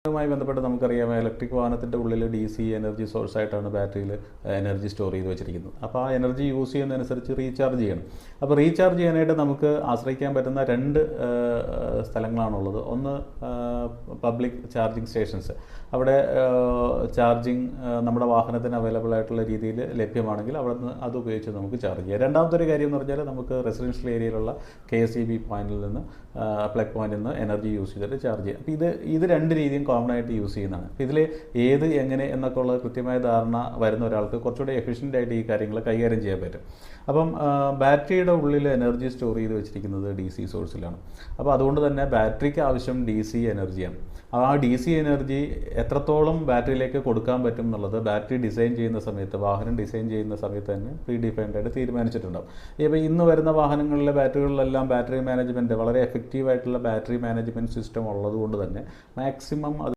ുമായി ബന്ധപ്പെട്ട് നമുക്കറിയാം ഇലക്ട്രിക് വാഹനത്തിൻ്റെ ഉള്ളിൽ DC എനർജി സോഴ്സായിട്ടാണ് ബാറ്ററിയിൽ എനർജി സ്റ്റോർ ചെയ്ത് വെച്ചിരിക്കുന്നത്. അപ്പോൾ ആ എനർജി യൂസ് ചെയ്യുന്നതനുസരിച്ച് റീചാർജ് ചെയ്യണം. അപ്പോൾ റീചാർജ് ചെയ്യാനായിട്ട് നമുക്ക് ആശ്രയിക്കാൻ പറ്റുന്ന 2 സ്ഥലങ്ങളാണുള്ളത്. ഒന്ന് പബ്ലിക് ചാർജിങ് സ്റ്റേഷൻസ്. അവിടെ ചാർജിങ് നമ്മുടെ വാഹനത്തിന് അവൈലബിൾ ആയിട്ടുള്ള രീതിയിൽ ലഭ്യമാണെങ്കിൽ അവിടെ നിന്ന് അത് ഉപയോഗിച്ച് നമുക്ക് ചാർജ് ചെയ്യാം. രണ്ടാമത്തെ ഒരു കാര്യം എന്ന് പറഞ്ഞാൽ നമുക്ക് റെസിഡൻഷ്യൽ ഏരിയയിലുള്ള KSEB പോയിന്റിൽ നിന്ന് പ്ലഗ് പോയിന്റിൽ നിന്ന് എനർജി യൂസ് ചെയ്തിട്ട് ചാർജ് ചെയ്യാം. അപ്പോൾ ഇത് 2 രീതിയും കോമൺ ആയിട്ട് യൂസ് ചെയ്യുന്നതാണ്. അപ്പോൾ ഇതിൽ ഏത് എങ്ങനെ എന്നൊക്കെ ഉള്ള കൃത്യമായ ധാരണ വരുന്ന ഒരാൾക്ക് കുറച്ചുകൂടി എഫിഷ്യൻ്റ് ആയിട്ട് ഈ കാര്യങ്ങൾ കൈകാര്യം ചെയ്യാൻ പറ്റും. അപ്പം ബാറ്ററിയുടെ ഉള്ളിൽ എനർജി സ്റ്റോർ ചെയ്ത് വെച്ചിരിക്കുന്നത് DC സോഴ്സിലാണ്. അപ്പോൾ അതുകൊണ്ട് തന്നെ ബാറ്ററിക്ക് ആവശ്യം DC എനർജിയാണ്. ആ DC എനർജി എത്രത്തോളം ബാറ്ററിയിലേക്ക് കൊടുക്കാൻ പറ്റും എന്നുള്ളത് ബാറ്ററി ഡിസൈൻ ചെയ്യുന്ന സമയത്ത്, വാഹനം ഡിസൈൻ ചെയ്യുന്ന സമയത്ത് തന്നെ പ്രീ ഡിഫൈൻഡ് ആയിട്ട് തീരുമാനിച്ചിട്ടുണ്ടാവും. ഇപ്പോൾ ഇന്ന് വരുന്ന വാഹനങ്ങളിലെ ബാറ്ററികളിലെല്ലാം ബാറ്ററി മാനേജ്മെൻറ്റ് വളരെ എഫക്റ്റീവായിട്ടുള്ള ബാറ്ററി മാനേജ്മെൻറ്റ് സിസ്റ്റം ഉള്ളതുകൊണ്ട് തന്നെ മാക്സിമം